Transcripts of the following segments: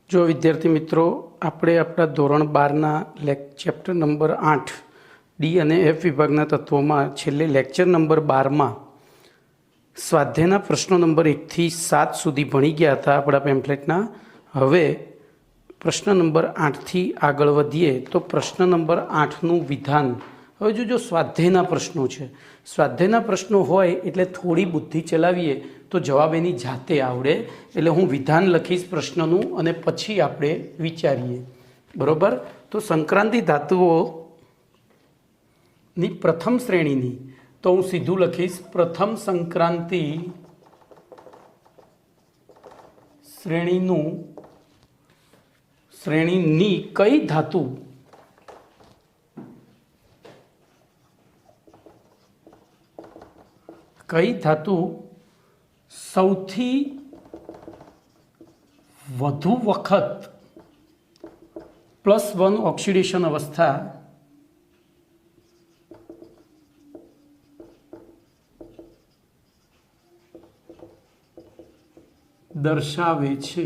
जो विद्यार्थी मित्रों આપણે આપણા ધોરણ 12ના ચેપ્ટર નંબર 8 ડી અને એફ વિભાગના તત્વોમાં છેલ્લે લેક્ચર નંબર 12માં સ્વાધ્યાયના પ્રશ્નો નંબર 1 થી 7 સુધી ભણી ગયા હતા આપણા પેમ્ફલેટના. હવે પ્રશ્ન નંબર 8 થી આગળ વધીએ તો પ્રશ્ન નંબર 8નું વિધાન. હવે જો સ્વાધ્યાયના પ્રશ્નો છે, સ્વાધ્યાયના પ્રશ્નો હોય એટલે થોડી બુદ્ધિ ચલાવીએ તો જવાબ એની જાતે આવડે. એટલે હું વિધાન લખીશ પ્રશ્નનું અને પછી આપણે વિચારીએ, બરાબર? તો સંક્રાંતિ ધાતુઓની પ્રથમ શ્રેણીની, તો હું સીધું લખીશ પ્રથમ સંક્રાંતિ શ્રેણીની કઈ ધાતુ સૌથી વધુ વખત +1 ઓક્સિડેશન અવસ્થા દર્શાવે છે,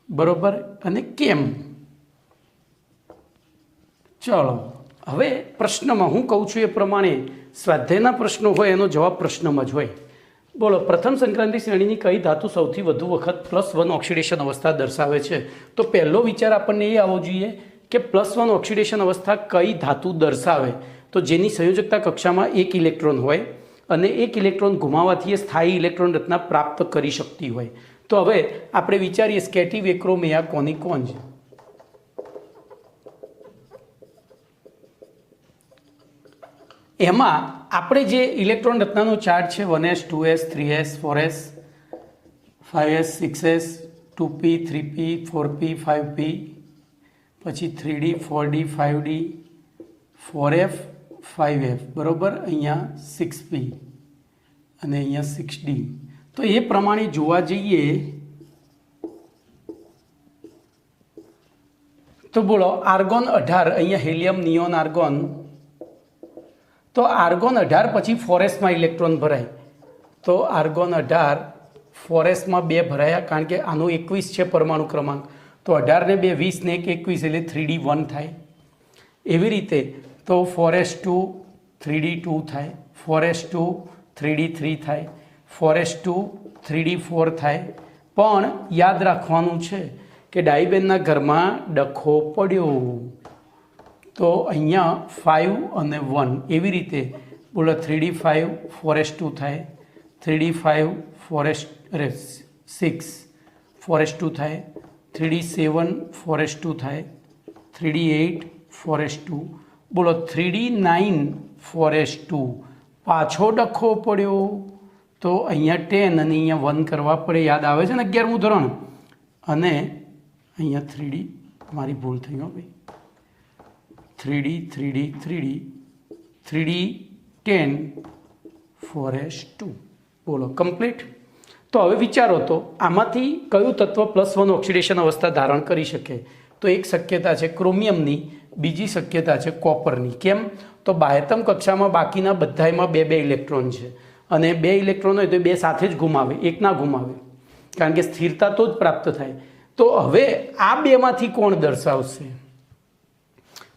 બરોબર? અને કેમ? ચલો હવે પ્રશ્નમાં હું કહું છું એ પ્રમાણે સ્વાધ્યાયના પ્રશ્નો હોય એનો જવાબ પ્રશ્નમાં જ હોય. બોલો, પ્રથમ સંક્રાંતિ શ્રેણીની કઈ ધાતુ સૌથી વધુ વખત +1 ઓક્સિડેશન અવસ્થા દર્શાવે છે? તો પહેલો વિચાર આપણને એ આવવો જોઈએ કે +1 ઓક્સિડેશન અવસ્થા કઈ ધાતુ દર્શાવે, તો જેની સંયોજકતા કક્ષામાં 1 ઇલેક્ટ્રોન હોય અને 1 ઇલેક્ટ્રોન ગુમાવવાથી એ સ્થાયી ઇલેક્ટ્રોન રચના પ્રાપ્ત કરી શકતી હોય. તો હવે આપણે વિચારીએ સ્કેટિવેક્રોમિયા કોની કોણ છે. એમાં આપણે જે ઇલેક્ટ્રોન રચનાનો ચાર્ટ છે 1s 2s 3s 4s 5s 6s 2p 3p 4p 5p, પછી 3d 4d 5d 4f 5f, બરાબર? અહીંયા 6p અને અહીંયા 6d. તો એ પ્રમાણે જોવા જઈએ તો બોલો આર્ગોન 18, અહીંયા હેલિયમ નિયોન આર્ગોન, તો આર્ગોન 18 પછી 4sમાં ઇલેક્ટ્રોન ભરાય. તો આર્ગોન 18 4sમાં 2 ભરાયા, કારણ કે આનો 21 છે પરમાણુ ક્રમાંક, તો 18 ને 2 20 ને 1 21 એટલે 3d 1 થાય. એવી રીતે તો 4s2 3d 2 થાય, 4s2 3d 3 થાય, 4s2 3d 4 થાય. પણ યાદ રાખવાનું છે કે ડાઈબેનના ઘરમાં ડખો પડ્યો, તો અહીંયા 5 અને 1 એવી રીતે બોલો 3d 5 4s2 થાય, 3d 5 6 4s2 થાય, 3d 7 4s2 થાય, 3d 8 4s2, બોલો 3d 9 4s2. પાછો ડખો પડ્યો તો અહીંયા 10 અને અહીંયા 1 કરવા પડે. યાદ આવે છે ને 11મું ધોરણ? અને અહીંયા 3d, મારી ભૂલ થઈ હો ભાઈ, 3d 3d 3d 3d 10 4s2. બોલો કમ્પ્લીટ. તો હવે વિચારો તો આમાંથી કયું તત્વ +1 ઓક્સિડેશન અવસ્થા ધારણ કરી શકે? તો એક શક્યતા છે ક્રોમિયમની, બીજી શક્યતા છે કોપરની. કેમ? તો બાહ્યતમ કક્ષામાં બાકીના બધામાં 2 ઇલેક્ટ્રોન છે અને 2 ઇલેક્ટ્રોન હોય તો 2 સાથે જ ગુમાવે, એક ના ગુમાવે, કારણ કે સ્થિરતા તો જ પ્રાપ્ત થાય. તો હવે આ બેમાંથી કોણ દર્શાવશે?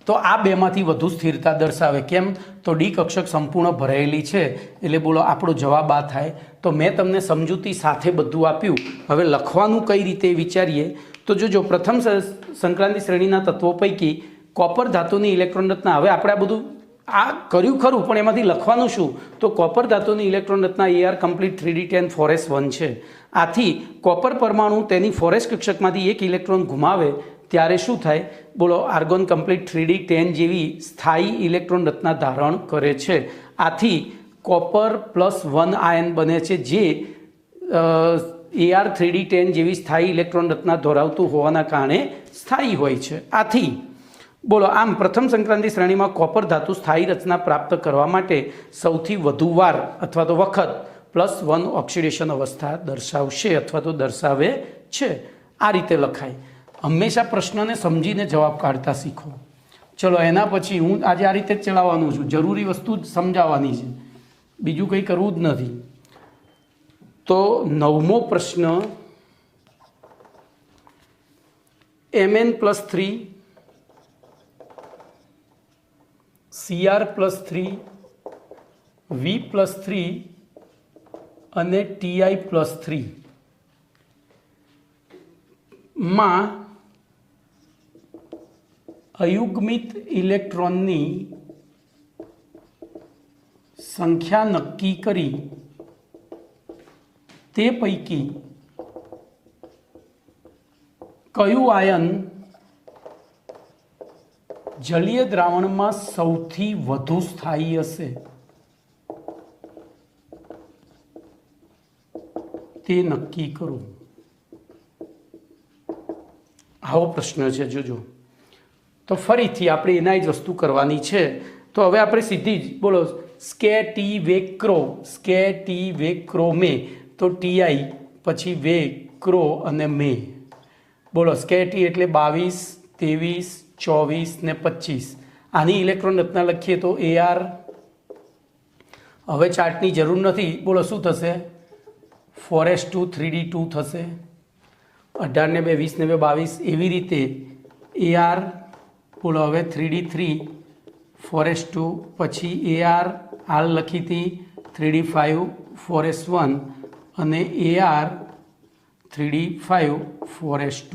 તો આ બેમાંથી વધુ સ્થિરતા દર્શાવે. કેમ? તો ડી કક્ષક સંપૂર્ણ ભરાયેલી છે, એટલે બોલો આપણો જવાબ આ થાય. તો મેં તમને સમજૂતી સાથે બધું આપ્યું. હવે લખવાનું કઈ રીતે વિચારીએ તો જો પ્રથમ સંક્રાંતિ શ્રેણીના તત્વો પૈકી કોપર ધાતુની ઇલેક્ટ્રોન રચના, હવે આપણે આ બધું આ કર્યું ખરું, પણ એમાંથી લખવાનું શું? તો કોપર ધાતુની ઇલેક્ટ્રોન રચના AR કમ્પ્લીટ 3d 10 4s1 છે. આથી કોપર પરમાણુ તેની 4s કક્ષકમાંથી 1 ઇલેક્ટ્રોન ગુમાવે ત્યારે શું થાય? બોલો આર્ગોન કમ્પ્લીટ 3d 10 જેવી સ્થાયી ઇલેક્ટ્રોન રચના ધારણ કરે છે. આથી કોપર +1 આયન બને છે, જે AR 3d 10 જેવી સ્થાયી ઇલેક્ટ્રોન રચના ધરાવતું હોવાના કારણે સ્થાયી હોય છે. આથી બોલો આમ પ્રથમ સંક્રાંતિ શ્રેણીમાં કોપર ધાતુ સ્થાયી રચના પ્રાપ્ત કરવા માટે સૌથી વધુ વાર અથવા તો વખત +1 ઓક્સિડેશન અવસ્થા દર્શાવશે અથવા તો દર્શાવે છે. આ રીતે લખાય. હંમેશા પ્રશ્નને સમજીને જવાબ કાઢતા શીખો. ચલો એના પછી હું આજે આ રીતે જ ચલાવવાનું છું, જરૂરી વસ્તુ જ સમજાવવાની છે, બીજું કંઈ કરવું જ નથી. તો 9મો પ્રશ્ન Mn+3 Cr+3 V+3 અને Ti+3 માં અયુગ્મિત ઇલેક્ટ્રોનની સંખ્યા નક્કી કરી તે પૈકી કયું આયન જલીય દ્રાવણમાં સૌથી વધુ સ્થાયી હશે તે નક્કી કરો. આવો પ્રશ્ન છે. જોજો તો ફરીથી આપણે એના જ વસ્તુ કરવાની છે. તો હવે આપણે સીધી જ બોલો સ્કેટિવેક્રો મે, તો ટીઆઈ પછી વેક્રો અને મે. બોલો સ્કેટી એટલે 22, 23, 24 ને 25. આની ઇલેક્ટ્રોન રચના લખીએ તો AR. હવે ચાર્ટની જરૂર નથી. બોલો શું થશે? 4s2 3d2 થશે. 18 ને 2 20 ને 2 22. એવી રીતે AR. બોલો હવે 3d3 4s2 પછી AR હાલ લખી હતી 3d5 4s1 અને AR 3d5 4s2.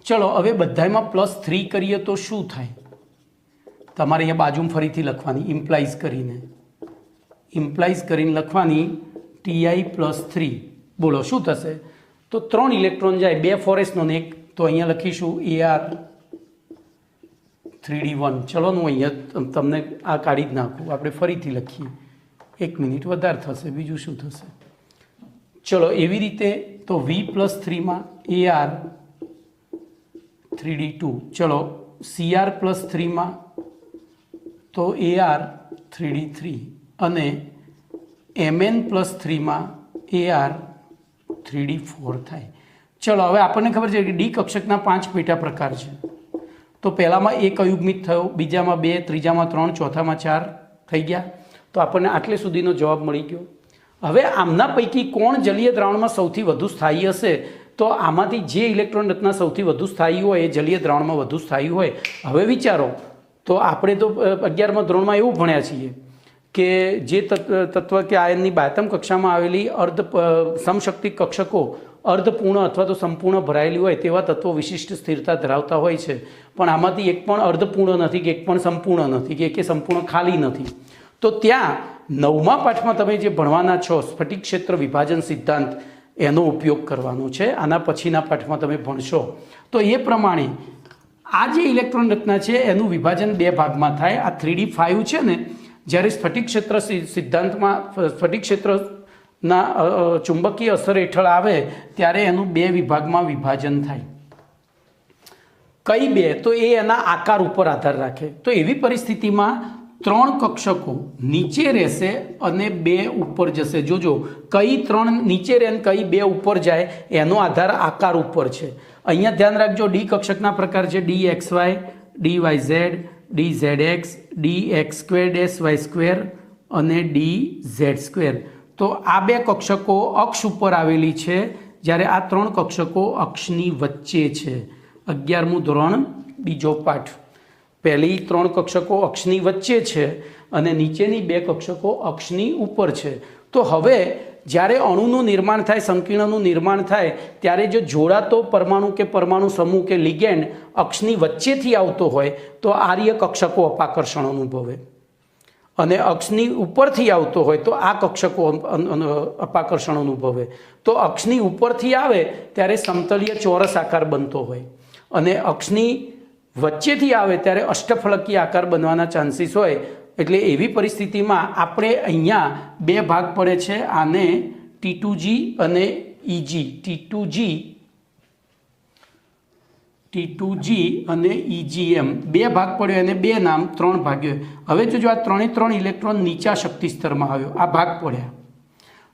ચલો હવે બધામાં +3 કરીએ તો શું થાય? તમારે અહીંયા બાજુમાં ફરીથી લખવાની ઇમ્પ્લાઇઝ કરીને લખવાની Ti+3. બોલો શું થશે? તો 3 ઇલેક્ટ્રોન જાય, 2 4s નો ને 1, તો અહીંયા લખીશું AR 3d1. ચલો હું અહીંયા તમને આ કાઢી જ નાખું. આપણે ફરીથી લખીએ, 1 મિનિટ વધારે થશે, બીજું શું થશે? ચલો એવી રીતે તો V+3માં AR 3d2. ચલો Cr+3માં તો AR 3d3 અને Mn+3માં AR 3d4 થાય. ચલો હવે આપણને ખબર છે કે ડી કક્ષકના 5 પેટા પ્રકાર છે. તો પહેલામાં 1 અયુગ્મિત થયો, બીજામાં 2, ત્રીજામાં 3, ચોથામાં 4 થઈ ગયા. તો આપણને આટલે સુધીનો જવાબ મળી ગયો. હવે આમના પૈકી કોણ જલીય દ્રાવણમાં સૌથી વધુ સ્થાયી હશે? તો આમાંથી જે ઇલેક્ટ્રોન રચના સૌથી વધુ સ્થાયી હોય એ જલીય દ્રાવણમાં વધુ સ્થાયી હોય. હવે વિચારો, તો આપણે તો 11મા ધોરણમાં એવું ભણ્યા છીએ કે જે તત્વ કે આયનની બાહ્યતમ કક્ષામાં આવેલી સમશક્તિ કક્ષકો અર્ધપૂર્ણ અથવા તો સંપૂર્ણ ભરાયેલી હોય તેવા તત્વો વિશિષ્ટ સ્થિરતા ધરાવતા હોય છે. પણ આમાંથી એક પણ અર્ધપૂર્ણ નથી કે એક પણ સંપૂર્ણ નથી કે એક સંપૂર્ણ ખાલી નથી. તો ત્યાં 9મા પાઠમાં તમે જે ભણવાના છો સ્ફટિક ક્ષેત્ર વિભાજન સિદ્ધાંત, એનો ઉપયોગ કરવાનો છે. આના પછીના પાઠમાં તમે ભણશો. તો એ પ્રમાણે આ જે ઇલેક્ટ્રોન રચના છે એનું વિભાજન 2 ભાગમાં થાય. આ 3d5 છે ને, જ્યારે સ્ફટિક ક્ષેત્ર સિદ્ધાંતમાં સ્ફટિક ક્ષેત્રના ચુંબકીય અસર હેઠળ આવે ત્યારે એનું 2 વિભાગમાં વિભાજન થાય. કઈ 2? તો એ એના આકાર ઉપર આધાર રાખે. તો એવી પરિસ્થિતિમાં 3 કક્ષકો નીચે રહેશે અને 2 ઉપર જશે. જોજો કઈ 3 નીચે રહે અને કઈ 2 ઉપર જાય એનો આધાર આકાર ઉપર છે. અહીંયા ધ્યાન રાખજો, ડી કક્ષકના પ્રકાર છે DXY, DYZ, DZX, DX2-Y2 અને DZ2. તો આ 2 કક્ષકો અક્ષ ઉપર આવેલી છે, જ્યારે આ 3 કક્ષકો અક્ષની વચ્ચે છે. 11મું ધોરણ બીજો પાઠ. પહેલી 3 કક્ષકો અક્ષની વચ્ચે છે અને નીચેની 2 કક્ષકો અક્ષની ઉપર છે. તો હવે જ્યારે અણુનું નિર્માણ થાય, સંકીર્ણનું નિર્માણ થાય, ત્યારે જો જોડાતો પરમાણુ કે પરમાણુ સમૂહ કે લિગેન્ડ અક્ષની વચ્ચેથી આવતો હોય તો આર્ય કક્ષકો અપાકર્ષણ અનુભવે, અને અક્ષની ઉપરથી આવતો હોય તો આ કક્ષકો અપાકર્ષણ અનુભવે. તો અક્ષની ઉપરથી આવે ત્યારે સમતલીય ચોરસ આકાર બનતો હોય, અને અક્ષની વચ્ચેથી આવે ત્યારે અષ્ટફલકીય આકાર બનવાના ચાન્સીસ હોય. એટલે એવી પરિસ્થિતિમાં આપણે અહીંયા 2 ભાગ પડે છે, આને T2G અને EG. T2G અને EG એમ 2 ભાગ પડ્યો અને 2 નામ 3 ભાગ્યો. હવે જોજો આ 3 ઇલેક્ટ્રોન નીચા શક્તિ સ્તરમાં આવ્યો, આ ભાગ પડ્યા.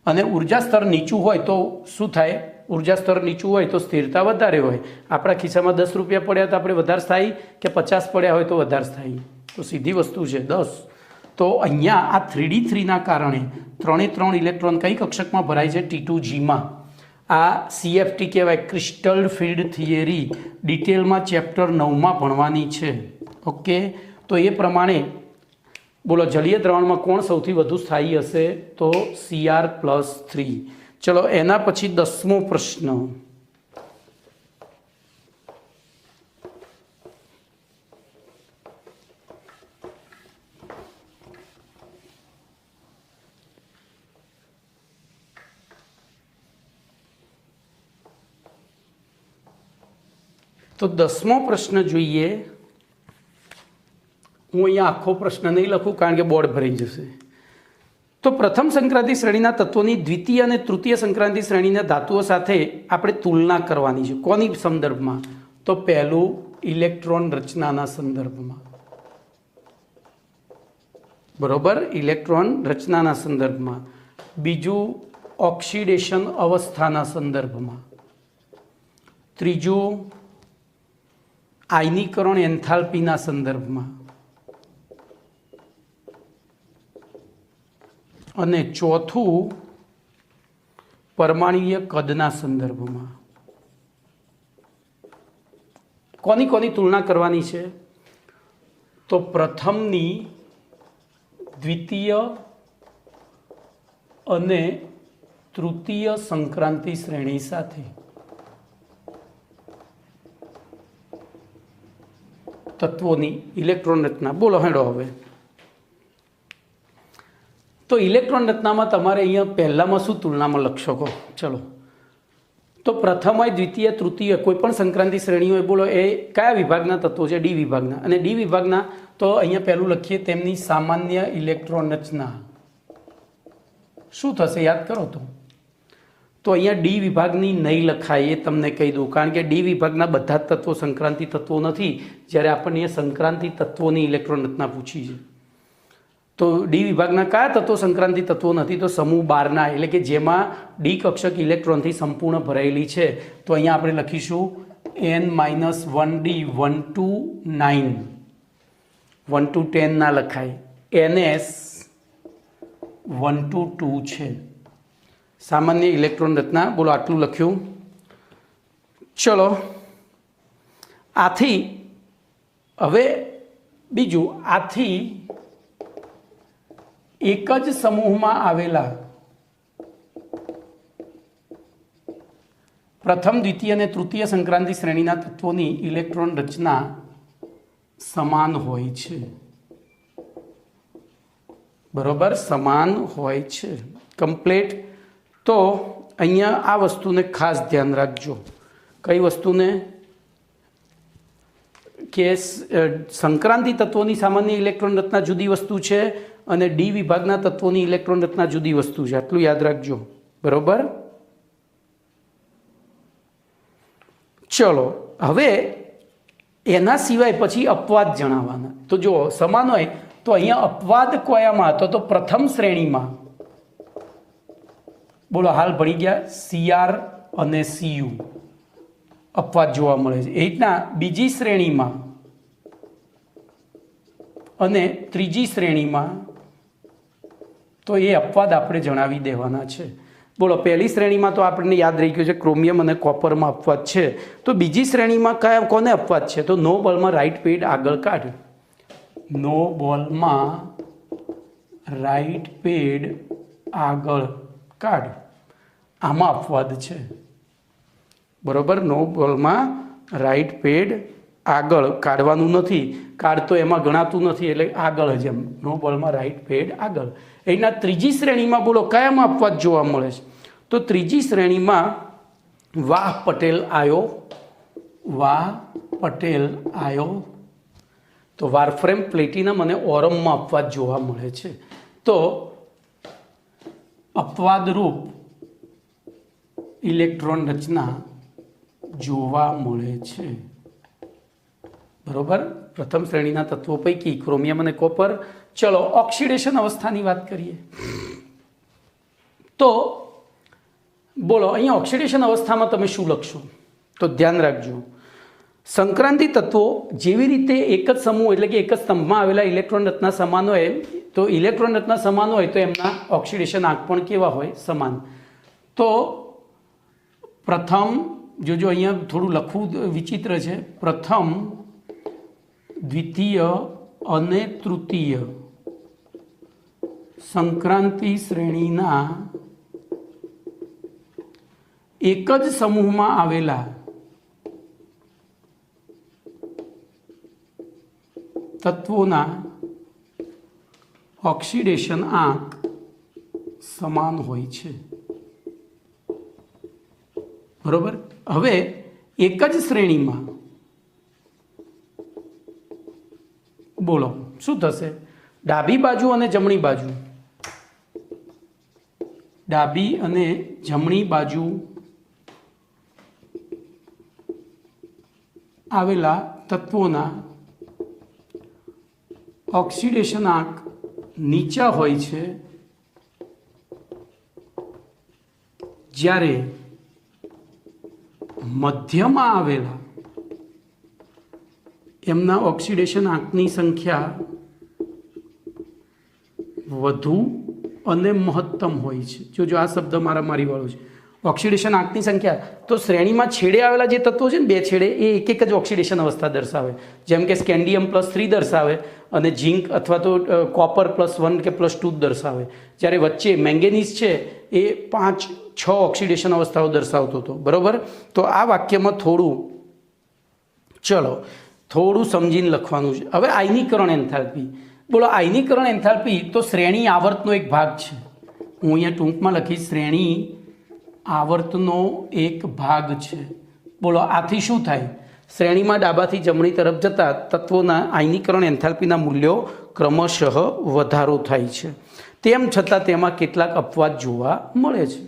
અને ઉર્જા સ્તર નીચું હોય તો શું થાય? ઉર્જા સ્તર નીચું હોય તો સ્થિરતા વધારે હોય. આપણા ખિસ્સામાં 10 રૂપિયા પડ્યા તો આપણે વધારે સ્થાયી, કે 50 પડ્યા હોય તો વધારે સ્થાયી? તો સીધી વસ્તુ છે 10. તો અહીંયા આ 3d3ના કારણે 3 ઇલેક્ટ્રોન કઈ કક્ષકમાં ભરાય છે? T2Gમાં. આ CFT કહેવાય, ક્રિસ્ટલ ફિલ્ડ થિયરી, ડિટેલમાં ચેપ્ટર 9માં ભણવાની છે. ઓકે, તો એ પ્રમાણે બોલો જલીય દ્રાવણમાં કોણ સૌથી વધુ સ્થાયી હશે? તો Cr+3. ચલો એના પછી 10મો પ્રશ્ન. તો 10મો પ્રશ્ન જોઈએ. હું અહીંયા આખો પ્રશ્ન નહીં લખું કારણ કે બોર્ડ ભરાઈ જશે. તો પ્રથમ સંક્રાંતિ શ્રેણીના તત્વોની દ્વિતીય અને તૃતીય સંક્રાંતિ શ્રેણીના ધાતુઓ સાથે આપણે તુલના કરવાની છે. કોની સંદર્ભમાં? તો પહેલું ઇલેક્ટ્રોન રચનાના સંદર્ભમાં. બરોબર, ઇલેક્ટ્રોન રચનાના સંદર્ભમાં. બીજું ઓક્સિડેશન અવસ્થાના સંદર્ભમાં. ત્રીજું આયનીકરણ એન્થાલ્પીના સંદર્ભમાં. અને ચોથું પરમાણુય કદના સંદર્ભમાં. કોની કોની તુલના કરવાની છે? તો પ્રથમની દ્વિતીય અને તૃતીય સંક્રાંતિ શ્રેણી સાથે. તત્વોની ઇલેક્ટ્રોન રચના. બોલો હેડો હવે. તો ઇલેક્ટ્રોન રચનામાં તમારે અહીંયા પહેલામાં શું તુલનામાં લખશો કહો? ચલો, તો પ્રથમ હોય, દ્વિતીય, તૃતીય, કોઈ પણ સંક્રાંતિ શ્રેણી હોય, બોલો એ કયા વિભાગના તત્વો છે? ડી વિભાગના. અને ડી વિભાગના તો અહીંયા પહેલું લખીએ તેમની સામાન્ય ઇલેક્ટ્રોન રચના. શું થશે યાદ કરો તો અહીંયા ડી વિભાગની નહીં લખાય એ તમને કહી દઉં, કારણ કે ડી વિભાગના બધા જ તત્વો સંક્રાંતિ તત્વો નથી. જ્યારે આપણને સંક્રાંતિ તત્વોની ઇલેક્ટ્રોન રચના પૂછી છે તો ડી વિભાગના કયા તત્વો સંક્રાંતિ તત્વો નથી? તો સમૂહ 12ના, એટલે કે જેમાં ડી કક્ષક ઇલેક્ટ્રોનથી સંપૂર્ણ ભરાયેલી છે. તો અહીંયા આપણે લખીશું N-1D 1 to 9, 1 to 10 ના લખાય. NS 1 to 2 છે સામાન્ય ઇલેક્ટ્રોન રચના. બોલો આટલું લખ્યું. ચલો, આથી હવે બીજું, આથી એક જ સમૂહમાં આવેલા પ્રથમ, દ્વિતીય અને તૃતીય સંક્રાંતિ શ્રેણીના તત્વોની ઇલેક્ટ્રોન રચના સમાન હોય છે. બરોબર, સમાન હોય છે કમ્પ્લીટ. તો અહીંયા આ વસ્તુને ખાસ ધ્યાન રાખજો. કઈ વસ્તુને? કે સંક્રાંતિ તત્વોની સામાન્ય ઇલેક્ટ્રોન રચના જુદી વસ્તુ છે અને ડી વિભાગના તત્વોની ઇલેક્ટ્રોન રચના જુદી વસ્તુ છે. આટલું યાદ રાખજો. બરોબર, ચલો હવે એના સિવાય પછી અપવાદ જણાવવાના. તો જો સમાન હોય તો અહીંયા અપવાદ કયામાં હતો? તો પ્રથમ શ્રેણીમાં. બોલો હાલ ભણી ગયા Cr અને Cu અપવાદ જોવા મળે છે. એ રીતના બીજી શ્રેણીમાં અને ત્રીજી શ્રેણીમાં તો એ અપવાદ આપણે જણાવી દેવાના છે. બોલો પહેલી શ્રેણીમાં તો આપણને યાદ રહી ગયું છે ક્રોમિયમ અને કોપરમાં અપવાદ છે. તો બીજી શ્રેણીમાં કયા કોને અપવાદ છે? તો નો બોલમાં રાઈટ પેડ આગળ કાઢ. નો બોલમાં રાઈટ પેડ આગળ કાઢ, આમાં અપવાદ છે. બરોબર, નો બોલમાં રાઈટ પેડ આગળ કાઢવાનું નથી, કાઢ તો એમાં ગણાતું નથી એટલે આગળ જ એમ. નો બોલમાં રાઈટ પેડ આગળ. એના ત્રીજી શ્રેણીમાં બોલો કયામાં અપવાદ જોવા મળે છે? તો ત્રીજી શ્રેણીમાં વાહ પટેલ આયો, વાહ પટેલ આયો. તો વારફ્રેમ, પ્લેટિનમ અને ઓરમમાં અપવાદ જોવા મળે છે. તો અપવાદરૂપ ઇલેક્ટ્રોન રચના જોવા મળે છે. બરોબર, પ્રથમ શ્રેણીના તત્વો પૈકી ક્રોમિયમ અને કોપર. ચલો ઓક્સિડેશન અવસ્થાની વાત કરીએ. તો બોલો અહીંયા ઓક્સિડેશન અવસ્થામાં તમે શું લખશો? તો ધ્યાન રાખજો, સંક્રાંતિ તત્વો જેવી રીતે એક જ સમૂહ એટલે કે એક જ સ્તંભમાં આવેલા ઇલેક્ટ્રોન રચના સમાન હોય, તો ઇલેક્ટ્રોન રચના સમાન હોય તો એમના ઓક્સિડેશન આંક પણ કેવા હોય? સમાન. તો પ્રથમ જોજો અહીંયા થોડું લખવું વિચિત્ર છે, પ્રથમ દ્વિતીય અને તૃતીય સંક્રાંતિ શ્રેણીના એક જ સમૂહમાં આવેલા તત્વોના ઓક્સિડેશન આંક સમાન હોય છે, બરોબર। હવે એક જ શ્રેણીમાં બોલો શું થશે, ડાબી બાજુ અને જમણી બાજુ, ડાબી અને જમણી બાજુ આવેલા તત્વોના ઓક્સિડેશન આંક નીચા હોય છે, જ્યારે મધ્યમાં આવેલા એમના ઓક્સિડેશન આંકની સંખ્યા વધુ અને મહત્તમ હોય છે। જો આ શબ્દ મારી વાળો છે, ઓક્સિડેશન આંકની સંખ્યા, તો શ્રેણીમાં છેડે આવેલા જે તત્વો છે ને બે છેડે એ એક જ ઓક્સિડેશન અવસ્થા દર્શાવે, જેમ કે સ્કેન્ડિયમ +3 દર્શાવે અને ઝિંક અથવા તો કોપર +1 કે +2 દર્શાવે, જ્યારે વચ્ચે મેંગેનીઝ છે એ 5-6 ઓક્સિડેશન અવસ્થાઓ દર્શાવતો હતો, બરોબર। તો આ વાક્યમાં થોડું સમજીને લખવાનું છે। હવે આયનીકરણ એન્થાલ્પી, બોલો આયનીકરણ એન્થાલ્પી તો શ્રેણી આવર્તનો એક ભાગ છે, હું અહીંયા ટૂંકમાં લખીશ, શ્રેણી આવર્તનો એક ભાગ છે। બોલો આથી શું થાય, શ્રેણીમાં ડાબાથી જમણી તરફ જતા તત્વોના આયનીકરણ એન્થાલ્પીના મૂલ્યો ક્રમશઃ વધારો થાય છે, તેમ છતાં તેમાં કેટલાક અપવાદ જોવા મળે છે।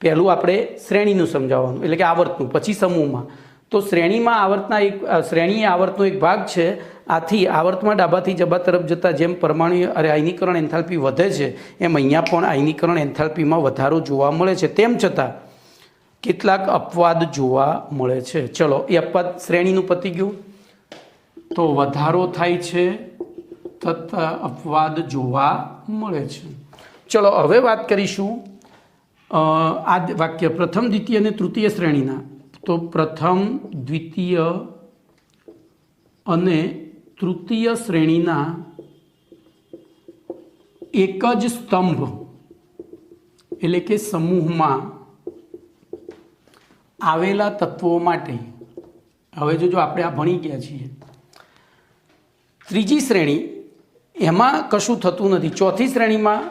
પહેલું આપણે શ્રેણીનું સમજાવવાનું, એટલે કે આવર્તનું, પછી સમૂહમાં। તો શ્રેણીમાં શ્રેણી આવર્તનો એક ભાગ છે, આથી આવર્તમાં ડાબાથી જમા તરફ જતાં જેમ પરમાણુ આયનીકરણ એન્થાલ્પી વધે છે એમ અહીંયા પણ આયનીકરણ એન્થાલ્પીમાં વધારો જોવા મળે છે, તેમ છતાં કેટલાક અપવાદ જોવા મળે છે। ચલો એ અપવાદ શ્રેણીનું પતી ગયું, તો વધારો થાય છે તથા અપવાદ જોવા મળે છે। ચલો હવે વાત કરીશું આ વાક્ય પ્રથમ દ્વિતીય અને તૃતીય શ્રેણીના, તો પ્રથમ દ્વિતીય અને તૃતીય શ્રેણીના એક જ સ્તંભ એટલે કે સમૂહમાં આવેલા તત્વો માટે, હવે જો આપણે આ ભણી ગયા છીએ, ત્રીજી શ્રેણી એમાં કશું થતું નથી, ચોથી શ્રેણીમાં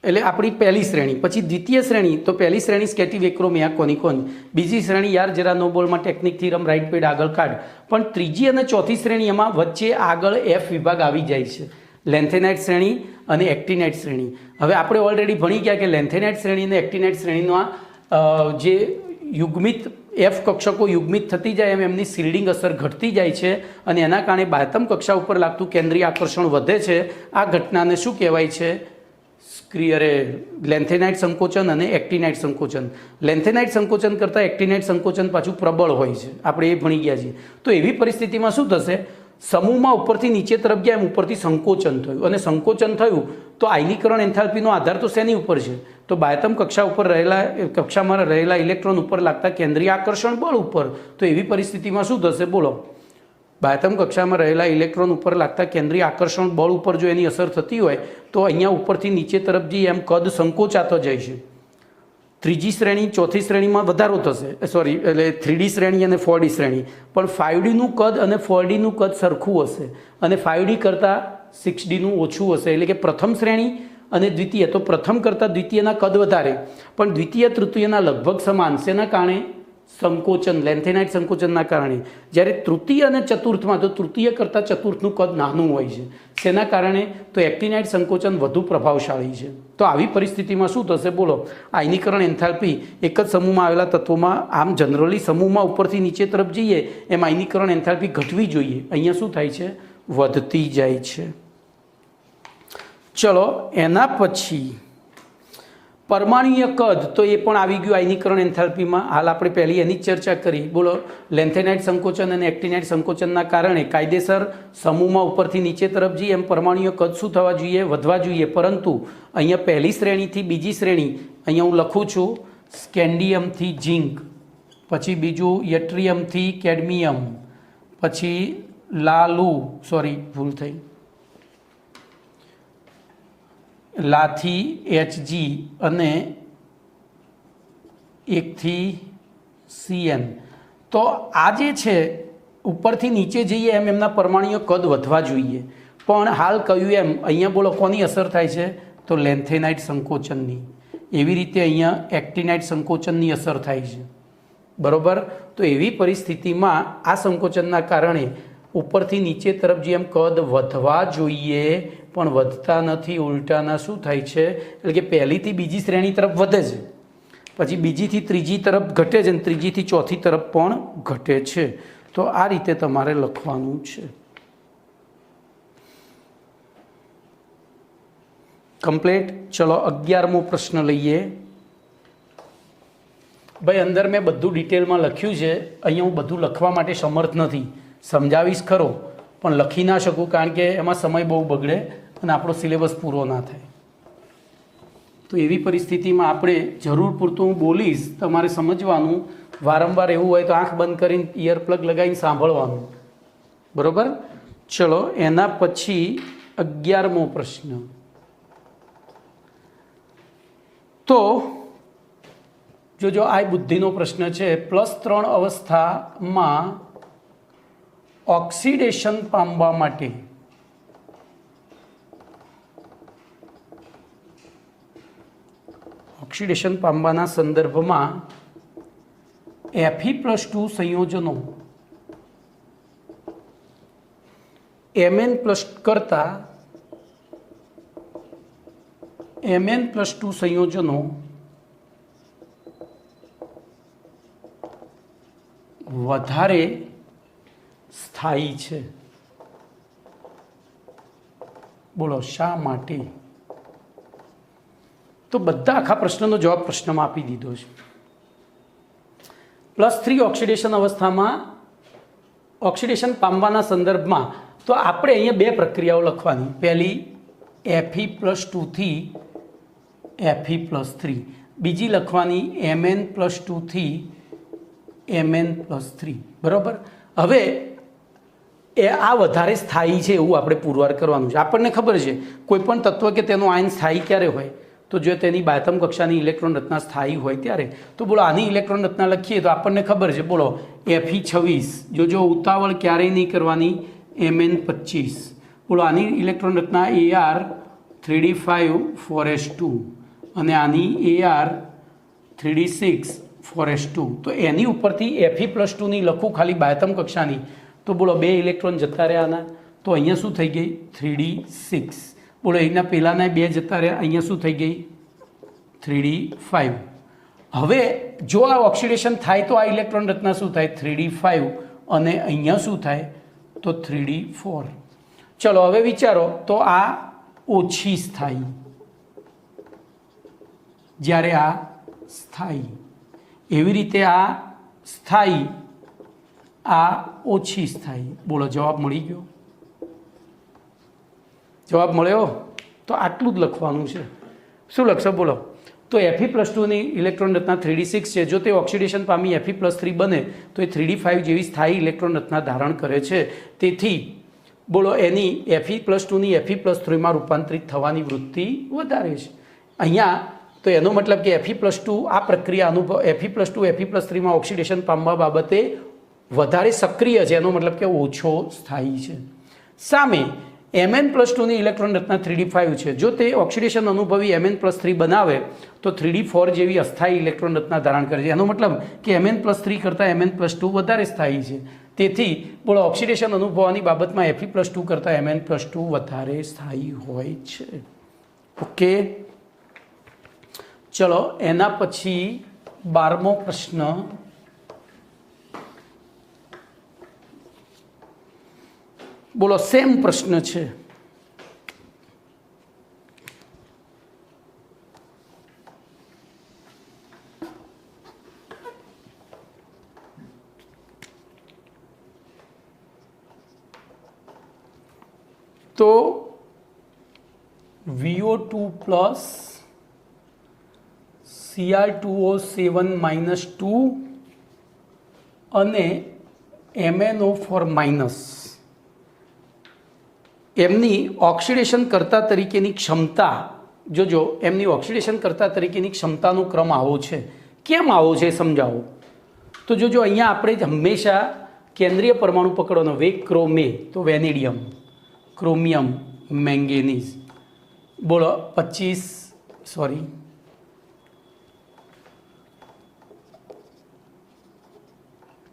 એટલે આપણી પહેલી શ્રેણી, પછી દ્વિતીય શ્રેણી, તો પહેલી શ્રેણી સ્કેટિવેક્રોમિયા કોનિકોન, બીજી શ્રેણી યાર જરા નો બોલમાં ટેકનિક થિયરમ રાઈટ પેડ આગળ કાઢ, પણ ત્રીજી અને ચોથી શ્રેણી એમાં વચ્ચે આગળ એફ વિભાગ આવી જાય છે, લેન્થેનાઇટ શ્રેણી અને એક્ટિનાઇટ શ્રેણી। હવે આપણે ઓલરેડી ભણી ગયા કે લેન્થેનાઇટ શ્રેણી અને એક્ટિનાઇટ શ્રેણીમાં જે યુગ્મિત એફ કક્ષકો યુગ્મિત થતી જાય એમ એમની શિલ્ડિંગ અસર ઘટતી જાય છે અને એના કારણે બાહ્યતમ કક્ષા ઉપર લાગતું કેન્દ્રીય આકર્ષણ વધે છે। આ ઘટનાને શું કહેવાય છે, લેન્થેનાઇટ સંકોચન અને એક્ટિનાઇટ સંકોચન। લેન્થેનાઇટ સંકોચન કરતાં એક્ટિનાઇટ સંકોચન પાછું પ્રબળ હોય છે, આપણે એ ભણી ગયા છીએ। તો એવી પરિસ્થિતિમાં શું થશે, સમૂહમાં ઉપરથી નીચે તરફ ગયા એમ ઉપરથી સંકોચન થયું, અને સંકોચન થયું તો આયનીકરણ એન્થાલ્પીનો આધાર તો શેની ઉપર છે, તો બાહ્યતમ કક્ષામાં રહેલા ઇલેક્ટ્રોન ઉપર લાગતા કેન્દ્રીય આકર્ષણ બળ ઉપર। તો એવી પરિસ્થિતિમાં શું થશે બોલો, બાહ્યતમ કક્ષામાં રહેલા ઇલેક્ટ્રોન ઉપર લાગતા કેન્દ્રીય આકર્ષણ બળ ઉપર જો એની અસર થતી હોય તો અહીંયા ઉપરથી નીચે તરફ જઈએ એમ કદ સંકોચાતો જાય છે। ત્રીજી શ્રેણી ચોથી શ્રેણીમાં વધારો થશે, એટલે 3D શ્રેણી અને 4D શ્રેણી, પણ 5Dનું કદ અને 4Dનું કદ સરખું હશે અને 5D કરતાં 6Dનું ઓછું હશે, એટલે કે પ્રથમ શ્રેણી અને દ્વિતીય, તો પ્રથમ કરતાં દ્વિતીયના કદ વધારે, પણ દ્વિતીય તૃતીયના લગભગ સમાન, શેના કારણે, સંકોચન, લેન્થેનાઇટ સંકોચનના કારણે। જ્યારે તૃતીય અને ચતુર્થમાં, તો તૃતીય કરતાં ચતુર્થનું કદ નાનું હોય છે, શેના કારણે, તો એક્ટિનાઇટ સંકોચન વધુ પ્રભાવશાળી છે। તો આવી પરિસ્થિતિમાં શું થશે બોલો, આયનીકરણ એન્થાલ્પી એક જ સમૂહમાં આવેલા તત્વોમાં, આમ જનરલી સમૂહમાં ઉપરથી નીચે તરફ જઈએ એમ આયનીકરણ એન્થાલ્પી ઘટવી જોઈએ, અહીંયા શું થાય છે, વધતી જાય છે। ચલો એના પછી પરમાણુય કદ, તો એ પણ આવી ગયું આયનીકરણ એન્થાલ્પીમાં, હાલ આપણે પહેલી એની જ ચર્ચા કરી। બોલો લેન્થેનાઇટ સંકોચન અને એક્ટિનાઇટ સંકોચનના કારણે કાયદેસર સમૂહમાં ઉપરથી નીચે તરફ જઈએ એમ પરમાણુય કદ શું થવા જોઈએ, વધવા જોઈએ, પરંતુ અહીંયા પહેલી શ્રેણીથી બીજી શ્રેણી, અહીંયા હું લખું છું સ્કેન્ડિયમથી ઝિંક, પછી બીજું યટ્રિયમથી કેડમિયમ, પછી લાલુ સોરી ભૂલ થઈ લાથી એચજી અને એકથી સીએન. તો આ જે છે ઉપરથી નીચે જઈએ એમ એમના પરમાણુઓ કદ વધવા જોઈએ, પણ હાલ કહ્યું એમ અહીંયા બોલો કોની અસર થાય છે તો લેન્થેનાઇટ સંકોચનની. એવી રીતે અહીંયા એક્ટિનાઇટ સંકોચનની અસર થાય છે, બરાબર. તો એવી પરિસ્થિતિમાં આ સંકોચનના કારણે ઉપરથી નીચે તરફ જેમ કદ વધવા જોઈએ પણ વધતા નથી, ઉલટાના શું થાય છે એટલે કે પહેલીથી બીજી શ્રેણી તરફ વધે છે, પછી બીજીથી ત્રીજી તરફ ઘટે છે અને ત્રીજીથી ચોથી તરફ પણ ઘટે છે. તો આ રીતે તમારે લખવાનું છે. કમ્પ્લીટ. ચલો 11મો પ્રશ્ન લઈએ. ભાઈ અંદર મેં બધું ડિટેલમાં લખ્યું છે, અહીંયા હું બધું લખવા માટે સમર્થ નથી, સમજાવીશ ખરો પણ લખી ના શકું કારણ કે એમાં સમય બહુ બગડે અને આપણો સિલેબસ પૂરો ના થાય. તો એવી પરિસ્થિતિમાં આપણે જરૂર પૂરતું હું બોલીશ, તમારે સમજવાનું, વારંવાર એવું હોય તો આંખ બંધ કરીને ઇયર પ્લગ લગાવીને સાંભળવાનું, બરાબર. ચલો એના પછી 11મો પ્રશ્ન. તો જો આ બુદ્ધિનો પ્રશ્ન છે. +3 અવસ્થામાં ઓક્સિડેશન પામવા માટે ઓક્સિડેશન પામવાના સંદર્ભમાં Fe+2 સંયોજનો Mn+ કરતા Mn+2 સંયોજનો વધારે સ્થાયી છે. બોલો શા માટે? તો બધા આખા પ્રશ્નનો જવાબ પ્રશ્નમાં આપી દીધો છે. +3 ઓક્સિડેશન અવસ્થામાં ઓક્સિડેશન પામવાના સંદર્ભમાં તો આપણે અહીંયા બે પ્રક્રિયાઓ લખવાની. પહેલી Fe+2 થી Fe+3, બીજી લખવાની Mn+2 થી Mn+3, બરાબર. હવે આ વધારે સ્થાયી છે એવું આપણે પુરવાર કરવાનું છે. આપણને ખબર છે કોઈ પણ તત્વ કે તેનો આયન સ્થાયી ક્યારે હોય તો જો તેની બાયતમ કક્ષાની ઇલેક્ટ્રોન રચના સ્થાયી હોય ત્યારે. તો બોલો આની ઇલેક્ટ્રોન રચના લખીએ તો આપણને ખબર છે. બોલો Fe26, જો ઉતાવળ ક્યારેય નહીં કરવાની, Mn25. બોલો આની ઇલેક્ટ્રોન રચના Ar 3d5 4s2 અને આની Ar 3d6 4s2. તો એની ઉપરથી Fe+2ની લખું ખાલી બાયતમ કક્ષાની, તો બોલો 2 ઇલેક્ટ્રોન જતા રહ્યા આના, તો અહીંયા શું થઈ ગઈ 3d6. બોલો એના પહેલાંના 2 જતા રહ્યા, અહીંયા શું થઈ ગઈ 3d5. હવે જો આ ઓક્સિડેશન થાય તો આ ઇલેક્ટ્રોન રચના શું થાય 3d5 અને અહીંયા શું થાય તો 3d4. ચલો હવે વિચારો, તો આ ઓછી સ્થાયી જ્યારે આ સ્થાયી, એવી રીતે આ સ્થાયી, આ ઓછી સ્થાયી. બોલો જવાબ મળી ગયો? જવાબ મળ્યો? તો આટલું જ લખવાનું છે. શું લખશો બોલો? તો Fe+2ની ઇલેક્ટ્રોન રચના 3d6 છે. જો તે ઓક્સિડેશન પામી Fe+3 બને તો એ 3d5 જેવી સ્થાયી ઇલેક્ટ્રોન રચના ધારણ કરે છે. તેથી બોલો એની Fe+2ની Fe+3માં રૂપાંતરિત થવાની વૃત્તિ વધારે છે. અહીંયા તો એનો મતલબ કે Fe+2 આ પ્રક્રિયા અનુભવ Fe+2 Fe+3માં ઓક્સિડેશન પામવા બાબતે વધારે સક્રિય છે, એનો મતલબ કે ઓછો સ્થાયી છે. સામે Mn+2ની ઇલેક્ટ્રોન રચના 3d5 છે. જો તે ઓક્સિડેશન અનુભવી Mn+3 બનાવે તો 3d4 જેવી અસ્થાયી ઇલેક્ટ્રોન રચના ધારણ કરે છે. એનો મતલબ કે Mn+3 કરતાં Mn+2 વધારે સ્થાયી છે. તેથી બોલો ઓક્સિડેશન અનુભવવાની બાબતમાં Fe+2 કરતાં Mn+2 વધારે સ્થાયી હોય છે. ઓકે, ચલો એના પછી 12મો પ્રશ્ન. બોલો સેમ પ્રશ્ન છે. તો VO2 પ્લસ Cr2O7 -2 અને MnO4- એમની ઓક્સિડેશન કરતા તરીકેની ક્ષમતા જોજો, એમની ઓક્સિડેશન કરતા તરીકેની ક્ષમતાનો ક્રમ આવો છે. કેમ આવો છે સમજાવો. તો જોજો, અહીંયા આપણે હંમેશા કેન્દ્રીય પરમાણુ પકડવાનો. ક્રોમે તો વેનેડિયમ, ક્રોમિયમ, મેંગેનીઝ. બોલો 23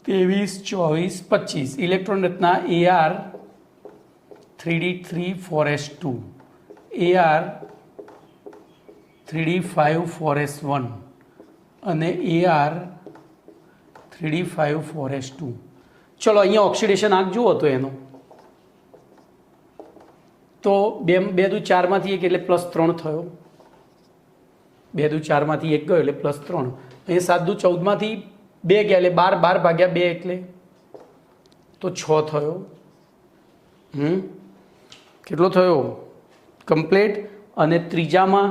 24 25 ઇલેક્ટ્રોન રચના Ar 3d3 4s2, Ar 3d5 4s1 અને Ar 3d5 4s2. ચલો અહીંયા ઓક્સિડેશન આંક જુઓ તો એનો તો 2 દુ 4માંથી 1 એટલે +3 થયો. 2 દુ 4માંથી 1 ગયો એટલે +3. અહીંયા 7 દુ 14માંથી 2 ગયા એટલે 12 ભાગ્યા 2 એટલે તો 6 થયો. કેટલો થયો કમ્પ્લીટ. અને ત્રીજામાં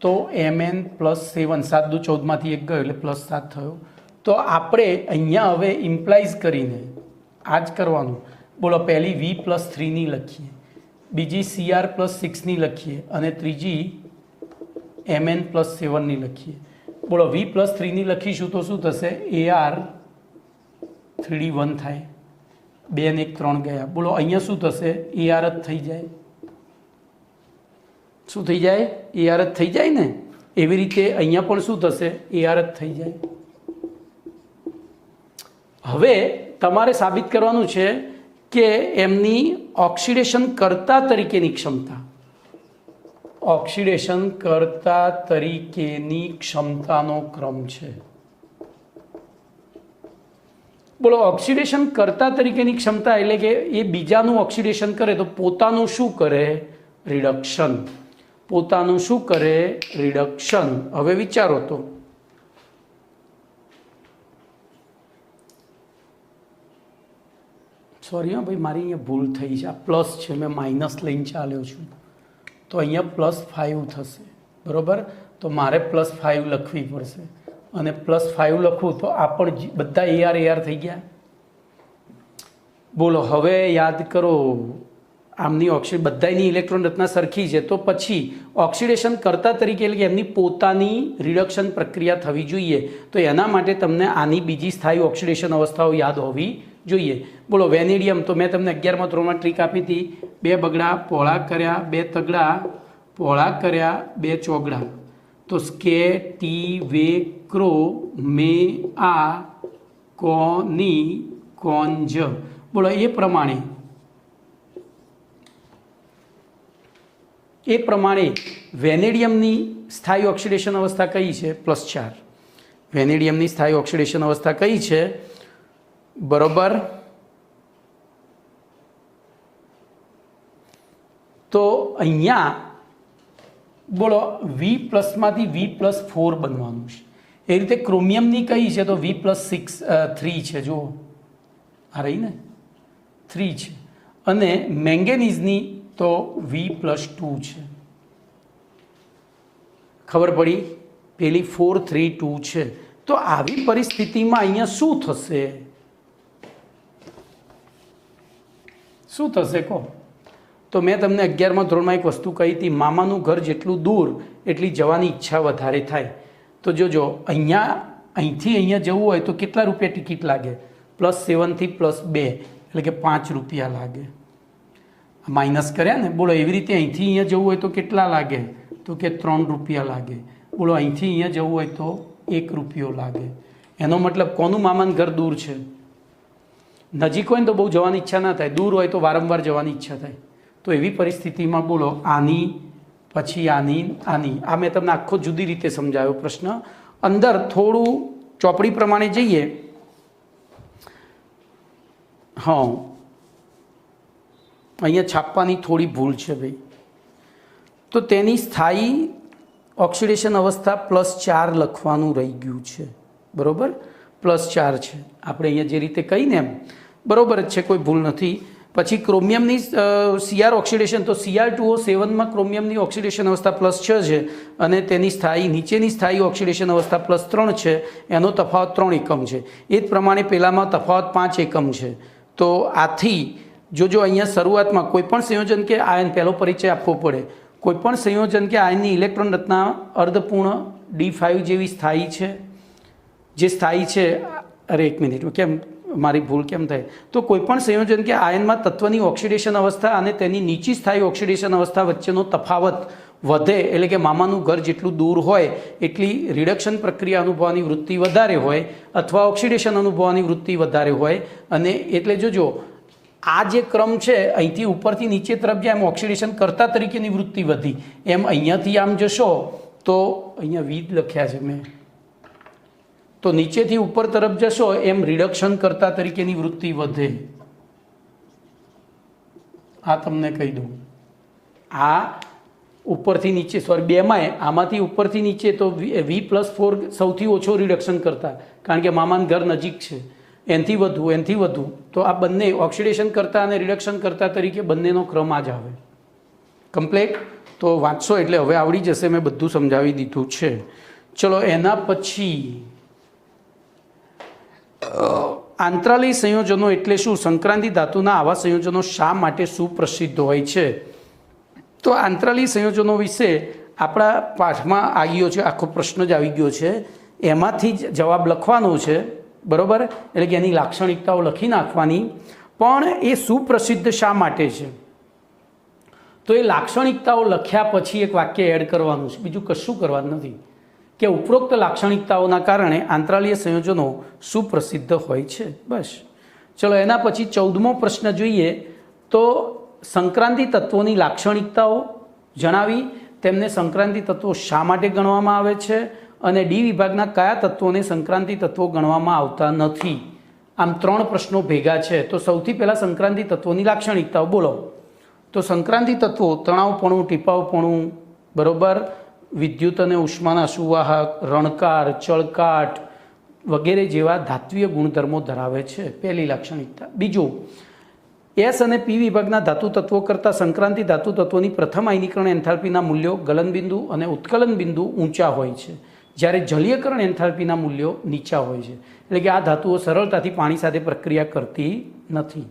તો Mn+7, 7 દુ 14માંથી 1 ગયો એટલે +7 થયો. તો આપણે અહીંયા હવે ઇમ્પ્લાઇઝ કરીને આ જ કરવાનું. બોલો, પહેલી V+3ની લખીએ, બીજી Cr+6ની લખીએ અને ત્રીજી Mn+7ની લખીએ. બોલો, V+3ની લખીશું તો શું થશે? Ar 3d1 થાય. 2 ને 1 3 ગયા. બોલો, અહીંયા શું થશે? Ar જ થઈ જાય. શું થઈ જાય? Ar જ થઈ જાય ને. એવી રીતે અહીંયા પણ શું થશે? Ar જ થઈ જાય. હવે તમારે સાબિત કરવાનું છે કે એમની ઓક્સિડેશન કરતા તરીકેની ક્ષમતા, ઓક્સિડેશન કરતા તરીકેની ક્ષમતાનો ક્રમ છે. બોલો, ઓક્સિડેશન કરતા તરીકેની ક્ષમતા એટલે કે એ બીજાનું ઓક્સિડેશન કરે તો પોતાનું શું કરે? રિડક્શન. પોતાનું શું કરે? રિડક્શન. હવે વિચારો તો સોરી ભાઈ, મારી અહીંયા ભૂલ થઈ છે. આ પ્લસ છે, મેં માઇનસ લઈને ચાલ્યો છું. તો અહીંયા +5 થશે. બરાબર. તો મારે +5 લખવી પડશે. અને +5 લખું તો આ પણ બધા AR થઈ ગયા. બોલો, હવે યાદ કરો, આમની બધાની ઇલેક્ટ્રોન રચના સરખી છે. તો પછી ઓક્સિડેશન કરતા તરીકે એટલે કે એમની પોતાની રિડક્શન પ્રક્રિયા થવી જોઈએ. તો એના માટે તમને આની બીજી સ્થાયી ઓક્સિડેશન અવસ્થાઓ યાદ હોવી જોઈએ. બોલો, વેનેડિયમ તો મેં તમને 11મા ધોરણમાં ટ્રીક આપી હતી. 2 બગડા પોળા કર્યા, 2 તગડા પોળા કર્યા, 2 ચોગડા. તો સ્કે ટી વે ક્રો મે આ કોની કોંજ. બોલો, એ પ્રમાણે વેનેડિયમની સ્થાયી ઓક્સિડેશન અવસ્થા કઈ છે? +4. વેનેડિયમની સ્થાયી ઓક્સિડેશન અવસ્થા કઈ છે? બરોબર. તો અહીંયા બોલો, V+માંથી V+4 બનવાનું છે. એ રીતે ક્રોમિયમની કઈ છે? તો V+3 છે. જુઓ, આ રહી ને 3 છે. અને મેંગેનીઝની તો V+2 છે. ખબર પડી? પેલી 4 3 2 છે. તો આવી પરિસ્થિતિમાં અહીંયા શું થશે? શું થશે કહો? તો મેં તમને 11મા ધોરણમાં એક વસ્તુ કહી હતી, મામાનું ઘર જેટલું દૂર એટલી જવાની ઈચ્છા વધારે થાય. તો જોજો, અહીંથી અહીંયા જવું હોય તો કેટલા રૂપિયા ટિકિટ લાગે? +7 થી +2 એટલે કે 5 રૂપિયા લાગે. માઇનસ કર્યા ને. બોલો, એવી રીતે અહીંથી અહીંયા જવું હોય તો કેટલા લાગે? તો કે 3 રૂપિયા લાગે. બોલો, અહીંથી અહીંયા જવું હોય તો 1 રૂપિયો લાગે. એનો મતલબ કોનું મામાનું ઘર દૂર છે? નજીક હોય ને તો બહુ જવાની ઈચ્છા ના થાય, દૂર હોય તો વારંવાર જવાની ઈચ્છા થાય. તો એવી પરિસ્થિતિમાં બોલો, આની પછી આની. આ મેં તમને આખો જુદી રીતે સમજાવ્યો પ્રશ્ન. અંદર થોડું ચોપડી પ્રમાણે જઈએ. હા, અહીંયા છાપવાની થોડી ભૂલ છે ભાઈ. તો તેની સ્થાયી ઓક્સિડેશન અવસ્થા +4 લખવાનું રહી ગયું છે. બરાબર, +4 છે. આપણે અહીંયા જે રીતે કહીને એમ બરાબર જ છે, કોઈ ભૂલ નથી. પછી ક્રોમિયમની સીઆર ઓક્સિડેશન, તો Cr2O7 માં ક્રોમિયમની ઓક્સિડેશન અવસ્થા +6 છે અને તેની નીચેની સ્થાયી ઓક્સિડેશન અવસ્થા +3 છે, એનો તફાવત 3 એકમ છે. એ જ પ્રમાણે પહેલામાં તફાવત 5 એકમ છે. તો આથી જો અહીંયા શરૂઆતમાં કોઈપણ સંયોજન કે આયન, પહેલો પરિચય આપવો પડે, કોઈપણ સંયોજન કે આયનની ઇલેક્ટ્રોન રચના અર્ધપૂર્ણ D5 જેવી સ્થાયી છે, જે સ્થાયી છે. અરે એક મિનિટ, કેમ મારી ભૂલ કેમ થાય? તો કોઈપણ સંયોજન કે આયનમાં તત્વની ઓક્સિડેશન અવસ્થા અને તેની નીચી સ્થાયી ઓક્સિડેશન અવસ્થા વચ્ચેનો તફાવત વધે, એટલે કે મામાનું ઘર જેટલું દૂર હોય એટલી રિડક્શન પ્રક્રિયા અનુભવવાની વૃત્તિ વધારે હોય અથવા ઓક્સિડેશન અનુભવવાની વૃત્તિ વધારે હોય. અને એટલે જોજો આ જે ક્રમ છે, અહીંથી ઉપરથી નીચે તરફ જાય એમ ઓક્સિડેશન કરતા તરીકેની વૃત્તિ વધી, એમ અહીંયાથી આમ જશો તો અહીંયા વી લખ્યા છે મેં, તો નીચેથી ઉપર તરફ જશો એમ રિડક્શન કરતા તરીકેની વૃત્તિ વધે. આ તમને કહી દઉં, આ ઉપરથી નીચે, સોરી બેમાંય, આમાંથી ઉપરથી નીચે તો V+4 સૌથી ઓછો રિડક્શન કરતા, કારણ કે મામાનું ઘર નજીક છે. એનથી વધુ તો આ બંને ઓક્સિડેશન કરતા અને રિડક્શન કરતા તરીકે બંનેનો ક્રમ આ જ આવે. કમ્પ્લેટ. તો વાંચશો એટલે હવે આવડી જશે, મેં બધું સમજાવી દીધું છે. ચલો એના પછી આંતરાલી સંયોજનો એટલે શું? સંક્રાંતિ ધાતુના આવા સંયોજનો શા માટે સુપ્રસિદ્ધ હોય છે? તો આંતરાલી સંયોજનો વિશે આપણા પાઠમાં આવી ગયો છે, આખો પ્રશ્ન જ આવી ગયો છે, એમાંથી જ જવાબ લખવાનો છે, બરાબર? એટલે કે એની લાક્ષણિકતાઓ લખી નાખવાની. પણ એ સુપ્રસિદ્ધ શા માટે છે? તો એ લાક્ષણિકતાઓ લખ્યા પછી એક વાક્ય એડ કરવાનું છે, બીજું કશું કરવાનું નથી, કે ઉપરોક્ત લાક્ષણિકતાઓના કારણે આંતરાલીય સંયોજનો સુપ્રસિદ્ધ હોય છે. બસ. ચલો એના પછી 14મો પ્રશ્ન જોઈએ. તો સંક્રાંતિ તત્વોની લાક્ષણિકતાઓ જણાવી, તેમને સંક્રાંતિ તત્વો શા માટે ગણવામાં આવે છે અને ડી વિભાગના કયા તત્વોને સંક્રાંતિ તત્વો ગણવામાં આવતા નથી. આમ 3 પ્રશ્નો ભેગા છે. તો સૌથી પહેલાં સંક્રાંતિ તત્વોની લાક્ષણિકતાઓ બોલો. તો સંક્રાંતિ તત્વો તણાવપણું, ટીપાવપણું, બરાબર, વિદ્યુત અને ઉષ્માના સુવાહક, રણકાર, ચળકાટ વગેરે જેવા ધાત્વીય ગુણધર્મો ધરાવે છે, પહેલી લાક્ષણિકતા. બીજું, એસ અને પી વિભાગના ધાતુ તત્વો કરતાં સંક્રાંતિ ધાતુ તત્વોની પ્રથમ આયનીકરણ એન્થાલ્પીના મૂલ્યો ગલનબિંદુ અને ઉત્કલન બિંદુ ઊંચા હોય છે, જ્યારે જલીયકરણ એન્થાલ્પીના મૂલ્યો નીચા હોય છે. એટલે કે આ ધાતુઓ સરળતાથી પાણી સાથે પ્રક્રિયા કરતી નથી.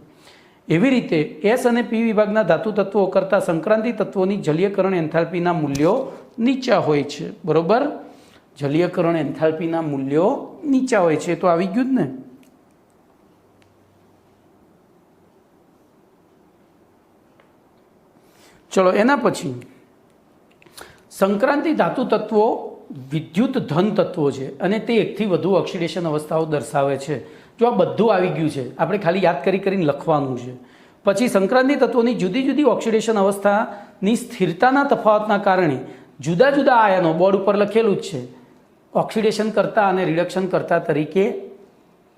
એવી રીતે એસ અને પી વિભાગના ધાતુ તત્વો કરતાં સંક્રાંતિ તત્વોની જલીયકરણ એન્થાલ્પીના મૂલ્યો નીચા હોય છે, બરાબર? જલીયકરણ એન્થાલ્પીના મૂલ્યો નીચા હોય છે. તો આવી ગયું જ ને. ચલો એના પછી સંક્રાંતિ ધાતુ તત્વો વિદ્યુત ધન તત્વો છે અને તે એકથી વધુ ઓક્સિડેશન અવસ્થાઓ દર્શાવે છે. જો આ બધું આવી ગયું છે, આપણે ખાલી યાદ કરીને લખવાનું છે. પછી સંક્રાંતિ તત્વોની જુદી જુદી ઓક્સિડેશન અવસ્થાની સ્થિરતાના તફાવતના કારણે જુદા જુદા આયનો, બોર્ડ ઉપર લખેલું જ છે, ઓક્સિડેશન કરતા અને રિડક્શન કરતા તરીકે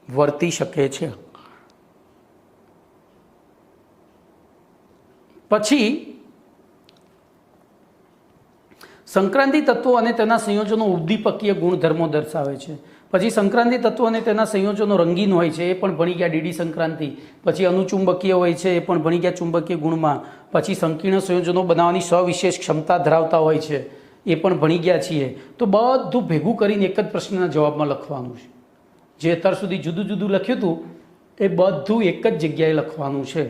વર્તી શકે છે. પછી સંક્રાંતિ તત્વો અને તેના સંયોજનો ઉદ્દીપકીય ગુણધર્મો દર્શાવે છે. પછી સંક્રાંતિ તત્વો અને તેના સંયોજનો રંગીન હોય છે, એ પણ ભણી ગયા ડીડી સંક્રાંતિ. પછી અનુચુંબકીય હોય છે, એ પણ ભણી ગયા ચુંબકીય ગુણમાં. પછી સંકીર્ણ સંયોજનો બનાવવાની સવિશેષ ક્ષમતા ધરાવતા હોય છે, એ પણ ભણી ગયા છીએ. તો બધું ભેગું કરીને એક જ પ્રશ્નના જવાબમાં લખવાનું છે. જે અત્યાર સુધી જુદું જુદું લખ્યું હતું એ બધું એક જ જગ્યાએ લખવાનું છે.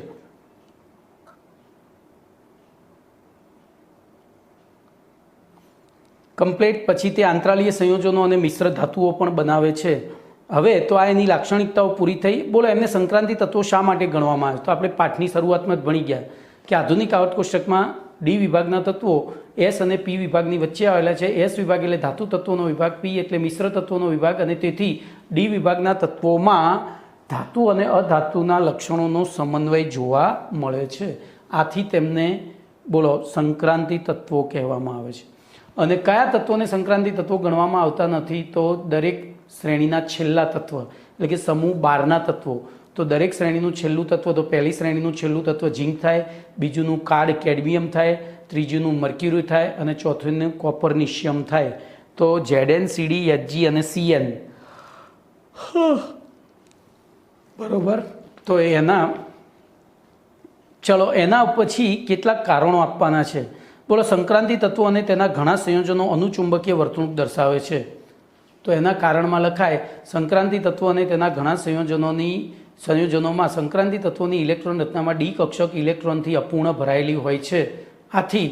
કમ્પ્લેટ. પછી તે આંતરાલીય સંયોજનો અને મિશ્ર ધાતુઓ પણ બનાવે છે. હવે તો આ એની લાક્ષણિકતાઓ પૂરી થઈ. બોલો એમને સંક્રાંતિ તત્વો શા માટે ગણવામાં આવે? તો આપણે પાઠની શરૂઆતમાં જ ભણી ગયા કે આધુનિક આવર્ત કોષ્ટકમાં ડી વિભાગના તત્વો એસ અને પી વિભાગની વચ્ચે આવેલા છે. એસ વિભાગ એટલે ધાતુ તત્વોનો વિભાગ, પી એટલે મિશ્ર તત્વોનો વિભાગ, અને તેથી ડી વિભાગના તત્વોમાં ધાતુ અને અધાતુના લક્ષણોનો સમન્વય જોવા મળે છે. આથી તેમને બોલો સંક્રાંતિ તત્વો કહેવામાં આવે છે. અને કયા તત્વોને સંક્રાંતિ તત્વો ગણવામાં આવતા નથી? તો દરેક શ્રેણીના છેલ્લા તત્વ, એટલે કે સમૂહ 12ના તત્વો. તો દરેક શ્રેણીનું છેલ્લું તત્વ, તો પહેલી શ્રેણીનું છેલ્લું તત્વ ઝીંક થાય, બીજુંનું કાર્ડ કેડમિયમ થાય, ત્રીજુંનું મર્ક્યુરી થાય અને ચોથુંનું કોપરનિશિયમ થાય. તો Zn, Cd, Hg અને Cn, બરોબર. તો એના ચલો એના પછી કેટલાક કારણો આપવાના છે. બોલો, સંક્રાંતિ તત્વો અને તેના ઘણા સંયોજનો અનુચુંબકીય વર્તણૂક દર્શાવે છે. તો એના કારણમાં લખાય સંક્રાંતિ તત્વો અને તેના ઘણા સંયોજનોમાં સંક્રાંતિ તત્વોની ઇલેક્ટ્રોન રચનામાં ડી કક્ષક ઇલેક્ટ્રોનથી અપૂર્ણ ભરાયેલી હોય છે, આથી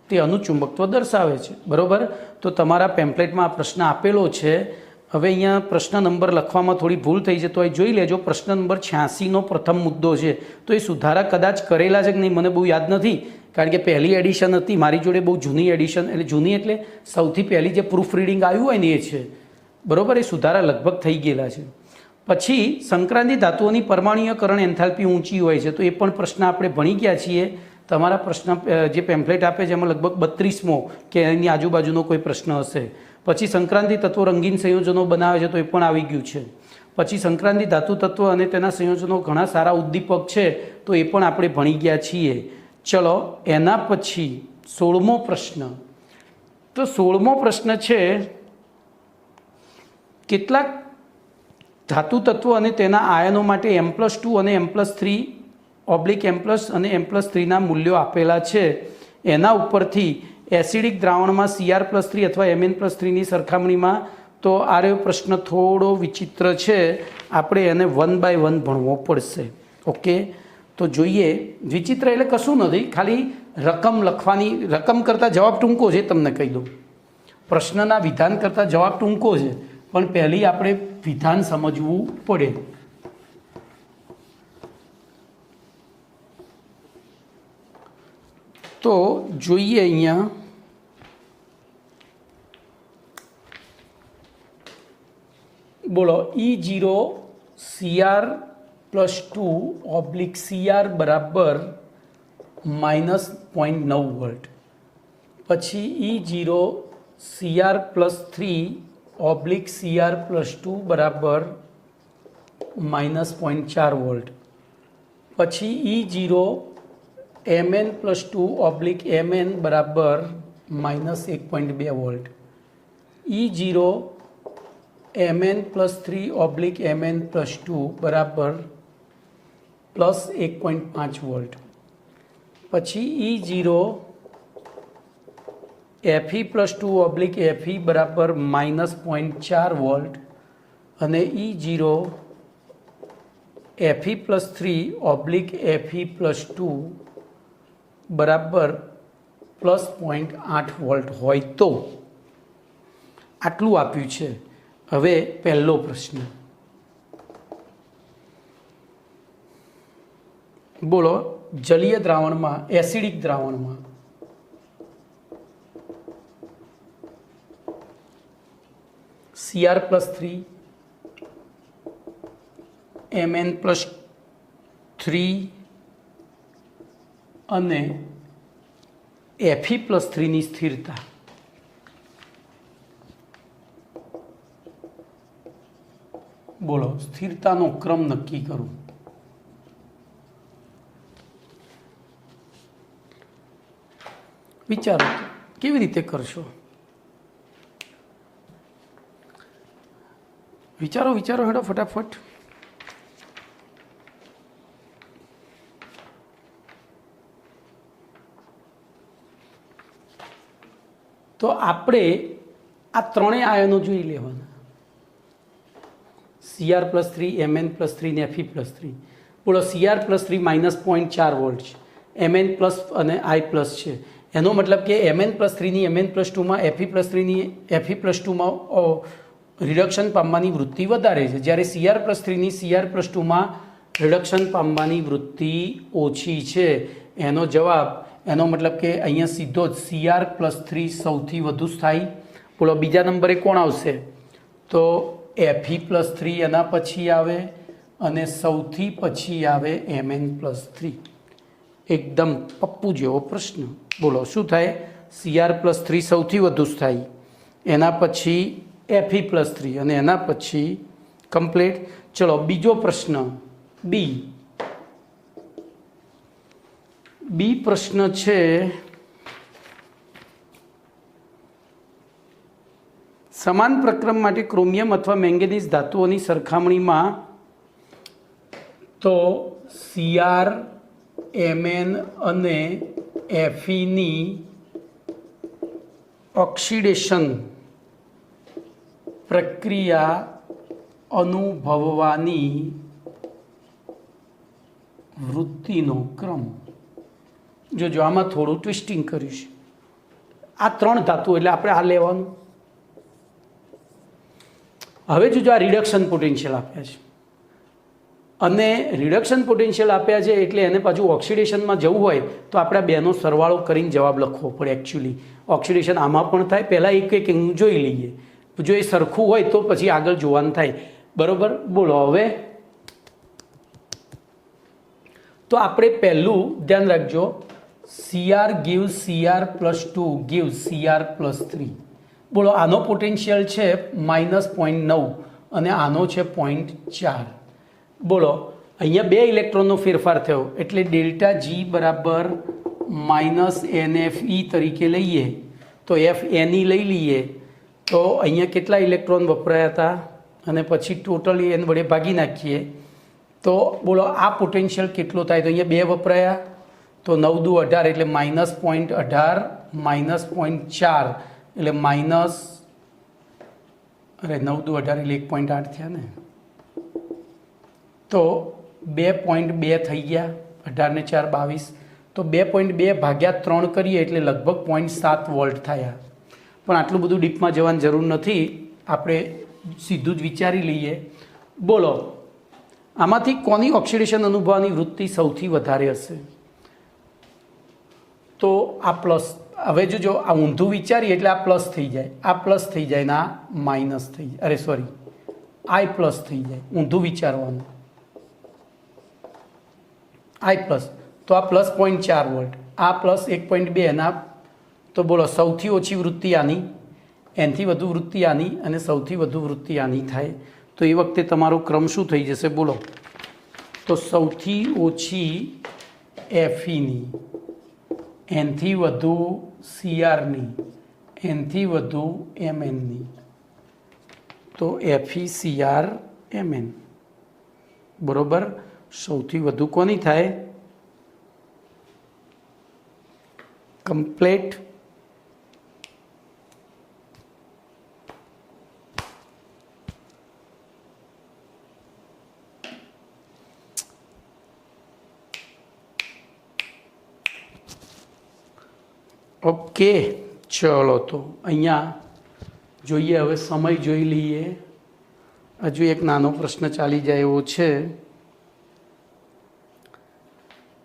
તે અનુચુંબકત્વ દર્શાવે છે. બરાબર. તો તમારા પેમ્પલેટમાં આ પ્રશ્ન આપેલો છે. હવે અહીંયા પ્રશ્ન નંબર લખવામાં થોડી ભૂલ થઈ છે, તો એ જોઈ લેજો. પ્રશ્ન નંબર 86નો પ્રથમ મુદ્દો છે, તો એ સુધારા કદાચ કરેલા છે કે નહીં મને બહુ યાદ નથી, કારણ કે પહેલી એડિશન હતી મારી જોડે, બહુ જૂની એડિશન, એટલે જૂની એટલે સૌથી પહેલી જે પ્રૂફ રીડિંગ આવ્યું હોય ને એ છે. બરાબર. એ સુધારા લગભગ થઈ ગયેલા છે. પછી સંક્રાંતિ ધાતુઓની પરમાણુયકરણ એન્થાલ્પી ઊંચી હોય છે, તો એ પણ પ્રશ્ન આપણે ભણી ગયા છીએ. તમારા પ્રશ્ન જે પેમ્પલેટ આપે છે એમાં લગભગ 32મો કે એની આજુબાજુનો કોઈ પ્રશ્ન હશે. પછી સંક્રાંતિ તત્વો રંગીન સંયોજનો બનાવે છે, તો એ પણ આવી ગયું છે. પછી સંક્રાંતિ ધાતુ તત્વ અને તેના સંયોજનો ઘણા સારા ઉદ્દીપક છે, તો એ પણ આપણે ભણી ગયા છીએ. ચલો એના પછી 16મો પ્રશ્ન. તો 16મો પ્રશ્ન છે, કેટલાક ધાતુ તત્વો અને તેના આયનો માટે M+2 અને M+3/M+ અને M+3ના મૂલ્યો આપેલા છે. એના ઉપરથી એસિડિક દ્રાવણમાં Cr+3 અથવા Mn+3ની સરખામણીમાં, તો આ રહ્યો પ્રશ્ન થોડો વિચિત્ર છે, આપણે એને 1 by 1 ભણવો પડશે. ઓકે, તો જોઈએ. વિચિત્ર એટલે કશું નથી, ખાલી રકમ લખવાની, રકમ કરતાં જવાબ ટૂંકો છે, તમને કહી દઉં. પ્રશ્નના વિધાન કરતાં જવાબ ટૂંકો છે, પણ પહેલી આપણે વિધાન સમજવું પડે. તો જોઈએ અહીંયા બોલો, E0 Cr+2/Cr બરાબર -0.9 વોલ્ટ. પછી E0 Cr+3/Cr+2 બરાબર -0.4 વોલ્ટ. પછી E0 Mn+2/Mn બરાબર -1.2 વોલ્ટ. E0 Mn+3/Mn+2 બરાબર +1.5 વોલ્ટ. પછી E0 Fe+2/Fe બરાબર -0.4 વોલ્ટ અને E0 Fe+3/Fe+2 બરાબર +0.8 વોલ્ટ હોય તો આટલું આપ્યું છે. હવે પહેલો પ્રશ્ન બોલો, જલીય દ્રાવણમાં, એસિડિક દ્રાવણમાં Cr+3 Mn+3 અને Fe+3ની સ્થિરતા. બોલો, સ્થિરતાનો ક્રમ નક્કી કરો. વિચારો કેવી રીતે કરશો. વિચારો હેડો ફટાફટ. તો આપણે આ ત્રણેય આયનો જોઈ લેવાના, Cr+3 Mn+3 ને Fe+3. બોલો, Cr+3 -0.4 વોલ્ટ છે, Mn+ અને I+ છે. એનો મતલબ કે Mn+3ની Mn+2માં, Fe+3ની Fe+2માં રિડક્શન પામવાની વૃત્તિ વધારે છે, જ્યારે Cr+3ની Cr+2માં રિડક્શન પામવાની વૃત્તિ ઓછી છે. એનો જવાબ, એનો મતલબ કે અહીંયા સીધો જ Cr+3 સૌથી વધુ સ્થાયી. બોલો, બીજા નંબરે કોણ આવશે? તો Fe+3 એના પછી આવે અને સૌથી પછી આવે Mn+3. એકદમ પપ્પુ જેવો પ્રશ્ન. બોલો, શું થાય? Cr+3 સૌથી વધુ સ્થાયી, એના પછી Fe+3 અને એના પછી કમ્પ્લીટ. ચલો બીજો પ્રશ્ન બી પ્રશ્ન છે, સમાન પ્રક્રમ માટે ક્રોમિયમ અથવા મેંગેનીઝ ધાતુઓની સરખામણીમાં તો Cr Mn અને Fe ની ઓક્સિડેશન પ્રક્રિયા અનુભવવાની વૃત્તિનો ક્રમ. જો આમાં થોડું ટ્વિસ્ટિંગ કર્યું છે. આ 3 ધાતુ એટલે આપણે આ લેવાનું. હવે જો આ રિડક્શન પોટેન્શિયલ આપ્યા છે અને રિડક્શન પોટેન્શિયલ આપ્યા છે એટલે એને પાછું ઓક્સિડેશનમાં જવું હોય તો આપણે બેનો સરવાળો કરીને જવાબ લખવો પડે. એકચ્યુઅલી ઓક્સિડેશન આમાં પણ થાય. પહેલાં એક જોઈ લઈએ, જો એ સરખું હોય તો પછી આગળ જોવાનું થાય. બરાબર, બોલો. હવે તો આપણે પહેલું ધ્યાન રાખજો, Cr gives Cr+2 gives Cr+3. બોલો, આનો પોટેન્શિયલ છે -0.9 અને આનો છે 0.4. બોલો, અહીંયા 2 ઇલેક્ટ્રોનનો ફેરફાર થયો એટલે ΔG બરાબર -NFE તરીકે લઈએ તો FNE લઈ લઈએ તો અહીંયા કેટલા ઇલેક્ટ્રોન વપરાયા હતા અને પછી ટોટલી એન વડે ભાગી નાખીએ તો બોલો આ પોટેન્શિયલ કેટલો થાય. તો અહીંયા 2 વપરાયા તો 9 દુ 18 એટલે -0.18 -0.4 એટલે -9 દુ 18 એટલે 1.8 થયા ને, તો 2.2 થઈ ગયા. 18 ને 4 22, તો 2.2 ભાગ્યા 3 કરીએ એટલે લગભગ 0.7 વોલ્ટ થયા. પણ આટલું બધું ડીપમાં જવાની જરૂર નથી, આપણે સીધું જ વિચારી લઈએ. બોલો, આમાંથી કોની ઓક્સિડેશન અનુભવવાની વૃત્તિ સૌથી વધારે હશે? તો આ પ્લસ. હવે જો આ ઊંધું વિચારીએ એટલે આ પ્લસ થઈ જાય, આ પ્લસ થઈ જાય ને આ માઇનસ થઈ જાય. અરે સોરી, આઈ પ્લસ થઈ જાય. ઊંધું વિચારવાનું, આઈ પ્લસ તો આ પ્લસ 0.4 વોલ્ટ, આ પ્લસ 1.2 અને આ. તો બોલો, સૌથી ઓછી વૃત્તિ આની, એનાથી વધુ વૃત્તિ આની અને સૌથી વધુ વૃત્તિ આની થાય. તો એ વખતે તમારો ક્રમ શું થઈ જશે? બોલો, તો સૌથી ઓછી Feની, એનાથી વધુ Crની, એનાથી વધુ Mnની, તો FeCrMn. બરોબર, સૌથી વધુ કોની થાય? Complete okay. ચલો, તો અહીંયા જોઈએ. હવે સમય જોઈ લઈએ. હજુ એક નાનો પ્રશ્ન ચાલી જાય એવો છે.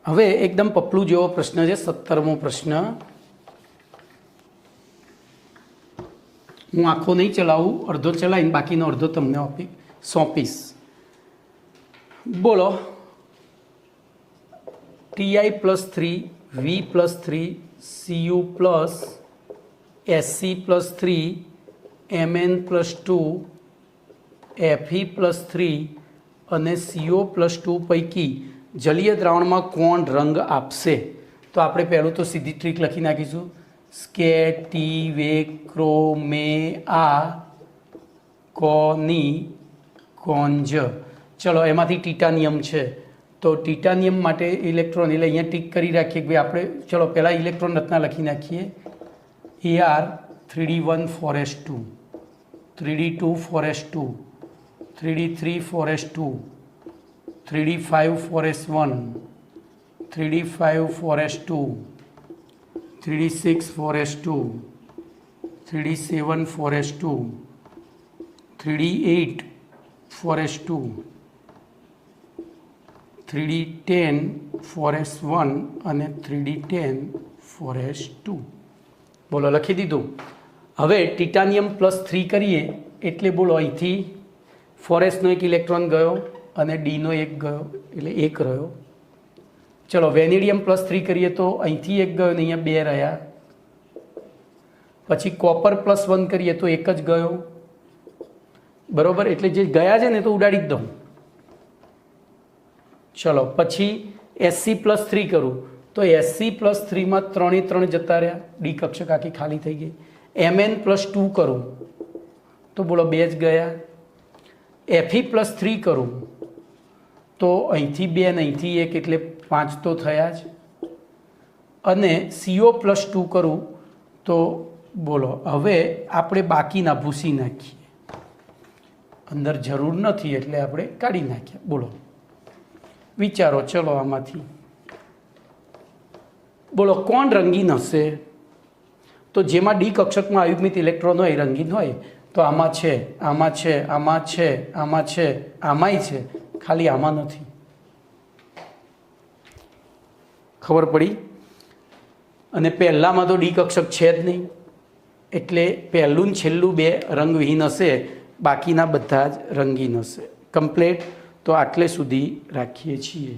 હવે એકદમ પપલું જેવો પ્રશ્ન છે, 17મો પ્રશ્ન. હું આખો નહીં ચલાવું, અડધો ચલાવીને બાકીનો અડધો તમને સોંપીશ. બોલો, Ti+3 V+3 Cu+Sc+3 Mn+2 Fe+3 અને CO+2 પૈકી જલીય દ્રાવણમાં કોણ રંગ આપશે? તો આપણે પહેલું તો સીધી ટ્રીક લખી નાખીશું, સ્કેટિવેક્રોમેઆ કોની કોંજ. ચલો, એમાંથી ટિટાનિયમ છે તો ટિટાનિયમ માટે ઇલેક્ટ્રોન એટલે અહીંયા ટીક કરી રાખીએ કે ભાઈ આપણે. ચલો, પહેલાં ઇલેક્ટ્રોન રચના લખી નાખીએ. Ar 3d1 4s2 3d2 4s2 3d3 4s2 3d5 4s1 3d5 4s2 3d6 4s2 3d7 4s2 3d8 4s2 3d10 4s1 અને 3d10 4s2. બોલો, લખી દીધું. હવે ટિટાનિયમ +3 કરીએ એટલે બોલો અહીંથી 4sનો એક ઇલેક્ટ્રોન ગયો અને ડીનો એક ગયો એટલે 1 રહ્યો. ચલો, વેનેડિયમ +3 કરીએ તો અહીંથી 1 ગયો ને અહીંયા 2 રહ્યા. પછી કોપર +1 કરીએ તો 1 જ ગયો. બરાબર, એટલે જે ગયા છે ને તો ઉડાડી જ દઉં. ચલો, પછી Sc+3 કરું તો Sc+3માં 3 3 જતા રહ્યા, ડી કક્ષક આખી ખાલી થઈ ગઈ. Mn+2 કરું તો બોલો 2 જ ગયા. Fe+3 કરું તો અહીંથી 2 ને અહીંથી 1 એટલે 5 તો થયા જ. અને CO+2 કરું તો બોલો હવે આપણે બાકીના ભૂસી નાખીએ. અંદર જરૂર નથી એટલે આપણે કાઢી નાખ્યા. બોલો વિચારો ચલો આમાંથી. બોલો કોણ રંગીન હશે? તો જેમાં ડી કક્ષકમાં અયુગ્મિત ઇલેક્ટ્રોન હોય રંગીન હોય તો આમાં છે, આમાં છે, આમાં છે, આમાં છે, આમાંય છે, ખાલી આમાં નથી. ખબર પડી? અને પહેલામાં તો ડી કક્ષક છે જ નહીં એટલે પહેલું ને છેલ્લું 2 રંગવિહીન હશે, બાકીના બધા જ રંગીન હશે. કમ્પ્લેટ. તો આટલે સુધી રાખીએ છીએ.